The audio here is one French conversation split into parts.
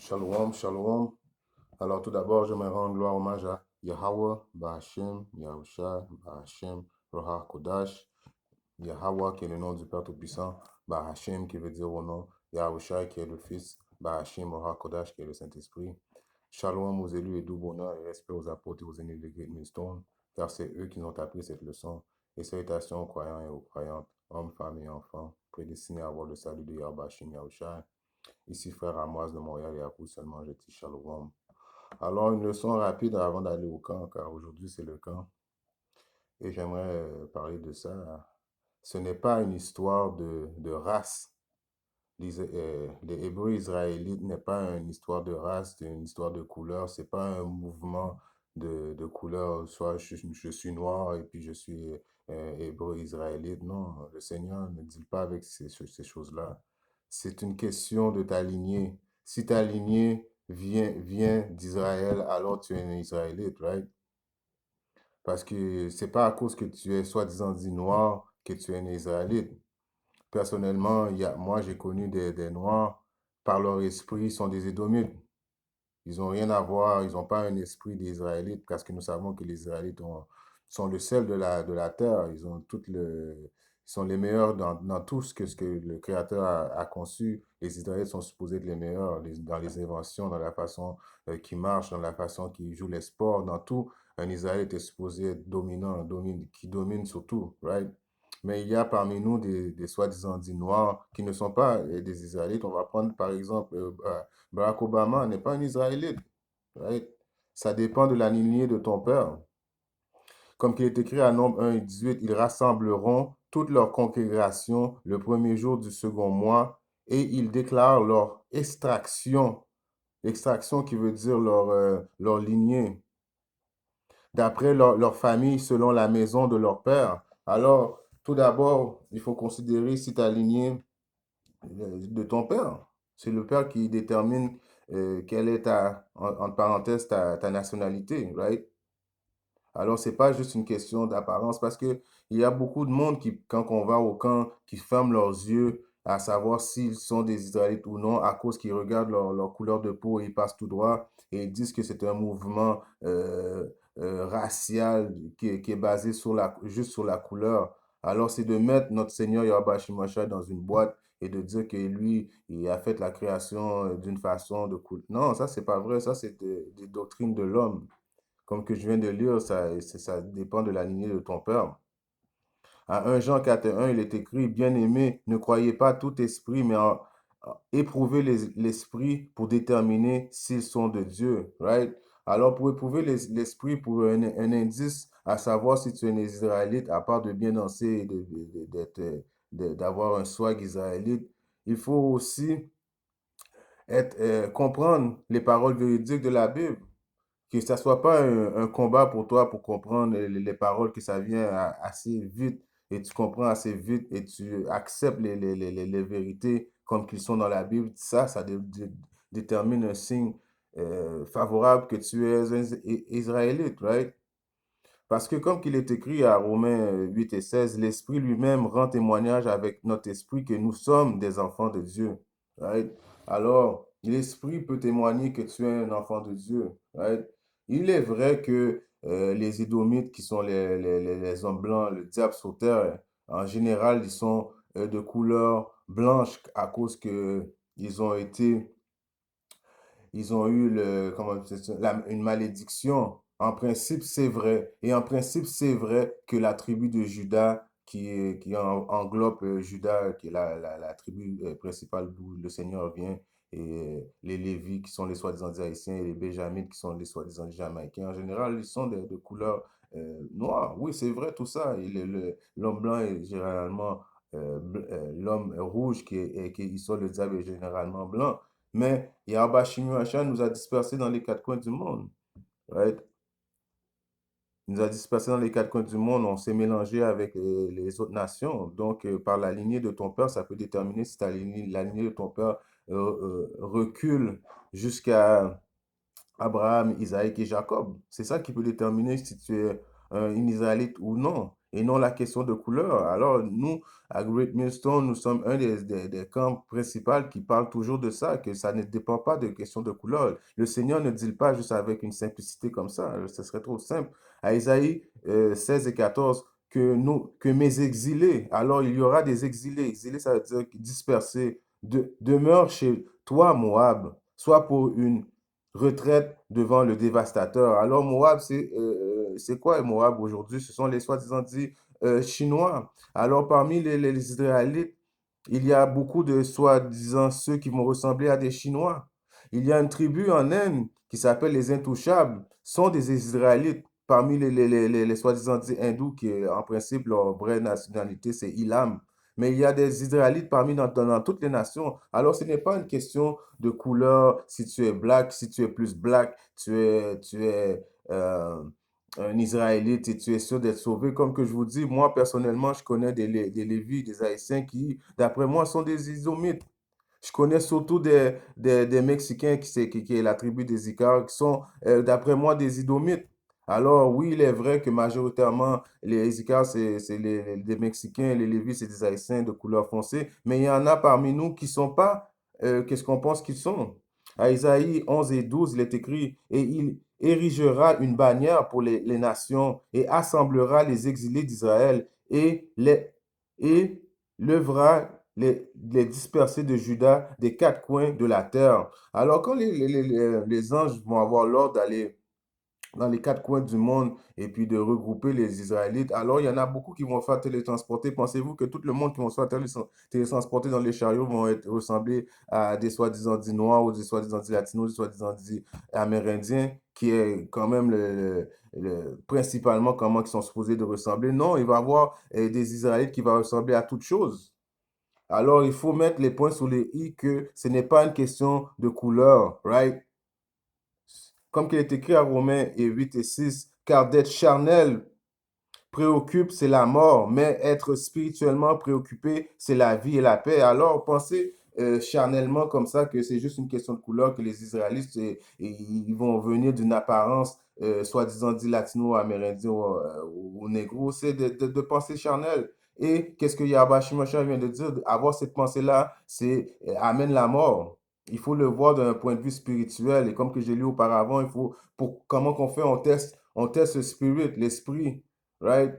Shalom, shalom. Alors tout d'abord, je me rends gloire hommage à Yahweh, Bahashem, Yahusha, Bahashem, Roha Kodash, Yahweh qui est le nom du Père Tout-Puissant, Bahashem qui veut dire au nom, Yahusha qui est le Fils, Bahashem, Roha Kodash qui est le Saint-Esprit. Shalom aux élus et doux bonheur et respect aux apôtres et aux aînés de Great Millstone, car c'est eux qui nous ont appris cette leçon. Et salutations aux croyants et aux croyantes, hommes, femmes et enfants, prédestinés à avoir le salut de Yahweh, Yahusha. Ici, frère Amoise de Montréal et à vous seulement, je dis Shalom. Alors, une leçon rapide avant d'aller au camp, car aujourd'hui c'est le camp. Et j'aimerais parler de ça. Ce n'est pas une histoire de race. Les Hébreux israélites n'est pas une histoire de race, c'est une histoire de couleur. C'est pas un mouvement de couleur, soit je suis noir et puis je suis Hébreu israélite. Non, le Seigneur ne dit pas avec ces choses-là. C'est une question de ta lignée. Si ta lignée vient d'Israël, alors tu es un Israélite, right? Parce que c'est pas à cause que tu es soi-disant dit noir que tu es un Israélite. Personnellement, moi j'ai connu des Noirs, par leur esprit, ils sont des Édomites. Ils n'ont rien à voir, ils n'ont pas un esprit des Israélites, parce que nous savons que les Israélites sont le sel de la terre. Ils sont les meilleurs dans tout ce que le Créateur a conçu. Les Israélites sont supposés être les meilleurs dans les inventions, dans la façon qu'ils marchent, dans la façon qu'ils jouent les sports, dans tout. Un Israélite est supposé être dominant, qui domine sur tout, right? Mais il y a parmi nous des soi-disant dits noirs qui ne sont pas des Israélites. On va prendre par exemple Barack Obama n'est pas un Israélite, right? Ça dépend de la lignée de ton père. Comme il est écrit à Nombre 1 et 18, ils rassembleront toute leur congrégation le premier jour du second mois et ils déclarent leur extraction. Extraction qui veut dire leur lignée, d'après leur famille selon la maison de leur père. Alors, tout d'abord, il faut considérer si ta lignée de ton père. C'est le père qui détermine quelle est entre parenthèses, ta nationalité, right? Alors, c'est pas juste une question d'apparence parce que il y a beaucoup de monde qui, quand on va au camp, qui ferment leurs yeux à savoir s'ils sont des Israélites ou non à cause qu'ils regardent leur couleur de peau et ils passent tout droit et ils disent que c'est un mouvement racial qui est basé juste sur la couleur. Alors, c'est de mettre notre Seigneur Yahweh Shimashai dans une boîte et de dire que lui, il a fait la création d'une façon de couleur. Non, ça, c'est pas vrai. Ça, c'est des doctrines de l'homme. Comme que je viens de lire, ça dépend de la lignée de ton père. À 1 Jean 4:1, il est écrit, Bien-aimés, ne croyez pas tout esprit, mais éprouvez l'esprit pour déterminer s'ils sont de Dieu. Right? Alors, pour éprouver l'esprit, pour un indice à savoir si tu es un Israélite, à part de bien danser et d'avoir un swag israélite, il faut aussi comprendre les paroles véridiques de la Bible, que ça soit pas un combat pour toi pour comprendre les paroles, que ça vient assez vite et tu comprends assez vite et tu acceptes les vérités comme qu'ils sont dans la Bible. Ça détermine un signe favorable que tu es un Israélite, right? Parce que comme qu'il est écrit à Romains 8 et 16, l'Esprit lui-même rend témoignage avec notre esprit que nous sommes des enfants de Dieu, right? Alors, l'Esprit peut témoigner que tu es un enfant de Dieu, right? Il est vrai que les Édomites, qui sont les hommes blancs, le diable sur terre, en général, ils sont de couleur blanche à cause que ils ont été ils ont eu une malédiction. En principe, c'est vrai. Et en principe, c'est vrai que la tribu de Juda, qui englobe Juda, qui est la tribu principale d'où le Seigneur vient, et les Lévis, qui sont les soi-disant Haïtiens, et les Béjamites, qui sont les soi-disant Jamaïcains, en général, ils sont de couleur noire. Oui, c'est vrai tout ça. L'homme blanc est généralement l'homme rouge, qui est issu le diable, est généralement blanc. Mais Yahweh Shimon nous a dispersés dans les quatre coins du monde. Right? Il nous a dispersés dans les quatre coins du monde. On s'est mélangé avec les autres nations. Donc, par la lignée de ton père, ça peut déterminer si la lignée de ton père recule jusqu'à Abraham, Isaac et Jacob. C'est ça qui peut déterminer si tu es une Israélite ou non. et non la question de couleur. Alors, nous, à Great Millstone, nous sommes un des camps principaux qui parle toujours de ça, que ça ne dépend pas de question de couleur. Le Seigneur ne dit pas juste avec une simplicité comme ça, ce serait trop simple. À Isaïe 16 et 14, que mes exilés, alors il y aura des exilés, exilés ça veut dire dispersés, demeure chez toi, Moab, soit pour une retraite devant le dévastateur. Alors Moab, c'est quoi Moab aujourd'hui? Ce sont les soi-disant dit Chinois. Alors parmi les Israélites, il y a beaucoup de soi-disant ceux qui vont ressembler à des Chinois. Il y a une tribu en Inde qui s'appelle les Intouchables, sont des Israélites. Parmi les soi-disant dit hindous, qui en principe leur vraie nationalité, c'est Ilam. Mais il y a des Israélites parmi dans toutes les nations. Alors, ce n'est pas une question de couleur, si tu es black, si tu es plus black, tu es un Israélite et tu es sûr d'être sauvé. Comme que je vous dis, moi, personnellement, je connais des Lévis, des Haïtiens qui, d'après moi, sont des Islamites. Je connais surtout des Mexicains qui est la tribu des Icars, qui sont, d'après moi, des Idomites. Alors, oui, il est vrai que majoritairement, les Icars, c'est des Mexicains, les Lévis, c'est des Haïtiens de couleur foncée, mais il y en a parmi nous qui ne sont pas, qu'est-ce qu'on pense qu'ils sont. À Isaïe 11 et 12, il est écrit, et il érigera une bannière pour les nations et assemblera les exilés d'Israël et lèvera les dispersés de Juda des quatre coins de la terre. Alors, quand les anges vont avoir l'ordre d'aller dans les quatre coins du monde et puis de regrouper les Israélites, alors il y en a beaucoup qui vont faire télétransporter. Pensez-vous que tout le monde qui vont se faire télétransporter dans les chariots vont être ressemblés à des soi-disant dits noirs ou des soi-disant dits latinos, des soi-disant dits amérindiens, qui est quand même principalement comment ils sont supposés de ressembler? Non, il va y avoir des Israélites qui vont ressembler à toutes choses. Alors, il faut mettre les points sur les i que ce n'est pas une question de couleur, right? Comme qu'il est écrit à Romains 8 et 6, car d'être charnel préoccupe, c'est la mort, mais être spirituellement préoccupé, c'est la vie et la paix. Alors, pensez charnellement comme ça que c'est juste une question de couleur, que les Israélites, ils vont venir d'une apparence soi-disant dit latino-amérindien ou négro, c'est de penser charnel. Et qu'est-ce que Yahweh Shimosha vient de dire? Avoir cette pensée-là, c'est amène la mort. Il faut le voir d'un point de vue spirituel. Et comme que j'ai lu auparavant, comment qu'on fait? On teste le spirit, l'esprit. Right?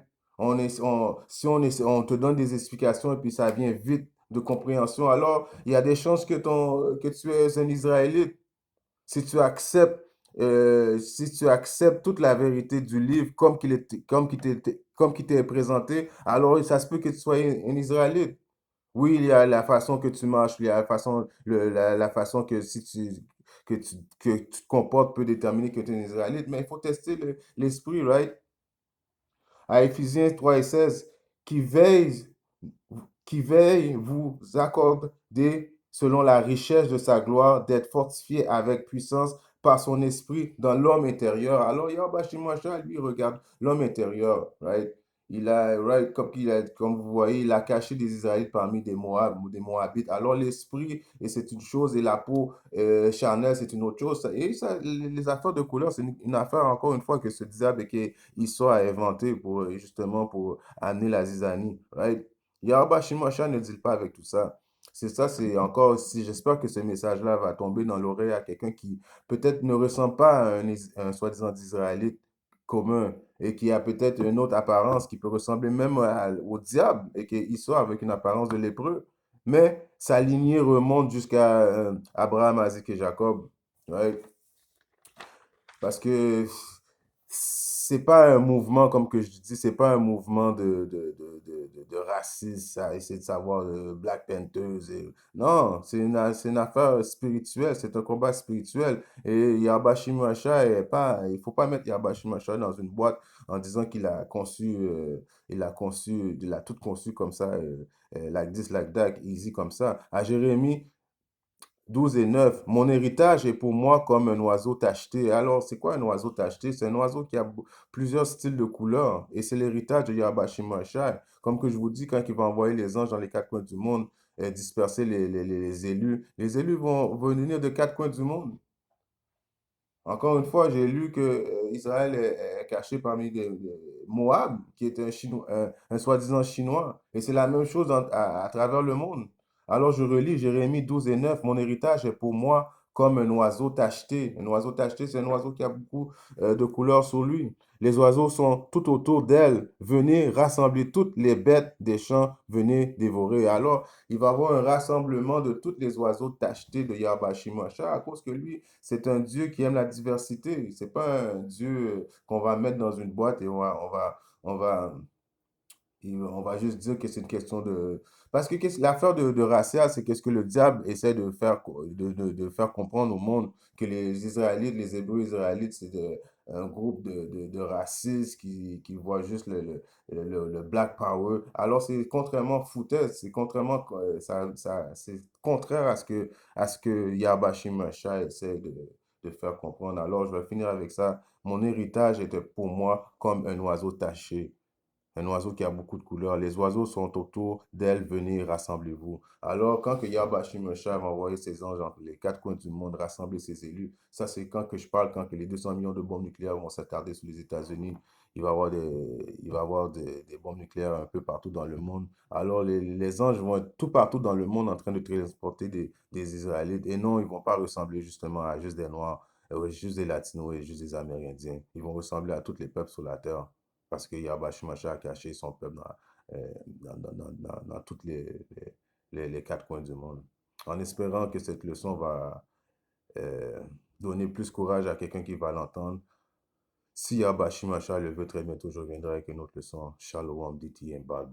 Si on te donne des explications et puis ça vient vite de compréhension, alors il y a des chances que tu es un Israélite. Si tu acceptes, si tu acceptes toute la vérité du livre comme qu'il t'est présenté, alors ça se peut que tu sois un Israélite. Oui, il y a la façon que tu marches, il y a la façon que tu te comportes peut déterminer que tu es un Israélite, mais il faut tester l'esprit, right? À Éphésiens 3 et 16, qui veille, qui veille vous accorder selon la richesse de sa gloire, d'être fortifié avec puissance par son esprit dans l'homme intérieur. Alors, Yahweh Shimosha, lui, regarde l'homme intérieur, right? Right, comme vous voyez, il a caché des Israélites parmi des Moab ou des Moabites. Alors, l'esprit, et c'est une chose, et la peau charnelle, c'est une autre chose. Et ça, les affaires de couleur, c'est une affaire, encore une fois, que ce diable et que Esau a inventé justement pour amener la zizanie, right? Yahweh Shimosha ne dit pas avec tout ça. C'est ça, c'est encore, si j'espère que ce message-là va tomber dans l'oreille à quelqu'un qui peut-être ne ressemble pas à un soi-disant Israélite commun et qui a peut-être une autre apparence qui peut ressembler même au diable et qu'il soit avec une apparence de lépreux. Mais sa lignée remonte jusqu'à Abraham, Isaac et Jacob. Right? Parce que c'est pas un mouvement, comme que je dis, c'est pas un mouvement de racisme à essayer de savoir Black Panthers. Non, c'est une affaire spirituelle, c'est un combat spirituel. Et Yabashi Masha est pas, il faut pas mettre Yabashi Masha dans une boîte en disant il a tout conçu comme ça, like this, like that, easy comme ça. À Jérémie 12 et 9, mon héritage est pour moi comme un oiseau tacheté. Alors, c'est quoi un oiseau tacheté? C'est un oiseau qui a plusieurs styles de couleurs. Et c'est l'héritage de Yahweh Shai. Comme que je vous dis, quand il va envoyer les anges dans les quatre coins du monde, disperser les élus vont venir de quatre coins du monde. Encore une fois, j'ai lu que Israël est caché parmi Moab, qui est un Chinois, un soi-disant Chinois. Et c'est la même chose à travers le monde. Alors je relis Jérémie 12 et 9. Mon héritage est pour moi comme un oiseau tacheté. Un oiseau tacheté, c'est un oiseau qui a beaucoup de couleurs sur lui. Les oiseaux sont tout autour d'elle. Venez rassembler toutes les bêtes des champs, venez dévorer. Alors, il va y avoir un rassemblement de tous les oiseaux tachetés de Yahweh Shimosha à cause que lui, c'est un Dieu qui aime la diversité. C'est pas un Dieu qu'on va mettre dans une boîte et on va, on va juste dire que c'est une question de... Parce que l'affaire de racial, c'est qu'est-ce que le diable essaie de faire, de faire comprendre au monde que les Israélites, les Hébreux israélites, c'est un groupe de racistes qui voient juste le Black Power. Alors, c'est contrairement foutaise, c'est contrairement, c'est contraire à ce que Yahba Shimasha essaie de faire comprendre. Alors, je vais finir avec ça. Mon héritage était pour moi comme un oiseau taché. Un oiseau qui a beaucoup de couleurs. Les oiseaux sont autour d'elle. Venez, rassemblez-vous. Alors, quand que Yahweh Shimosha va envoyer ses anges dans les quatre coins du monde, rassembler ses élus, ça c'est quand que je parle, quand que les 200 millions de bombes nucléaires vont s'attarder sur les États-Unis. Il va y avoir des bombes nucléaires un peu partout dans le monde. Alors, les anges vont être tout partout dans le monde en train de transporter des Israélites. Et non, ils ne vont pas ressembler justement à juste des Noirs, juste des Latinos et juste des Amérindiens. Ils vont ressembler à tous les peuples sur la terre parce que Yahweh Shimashia a caché son peuple dans toutes les quatre coins du monde. En espérant que cette leçon va euh, donner plus courage à quelqu'un qui va l'entendre. Si Yahweh Shimashia le veut très bientôt, je reviendrai avec une autre leçon. Shalom, Diti et Bal.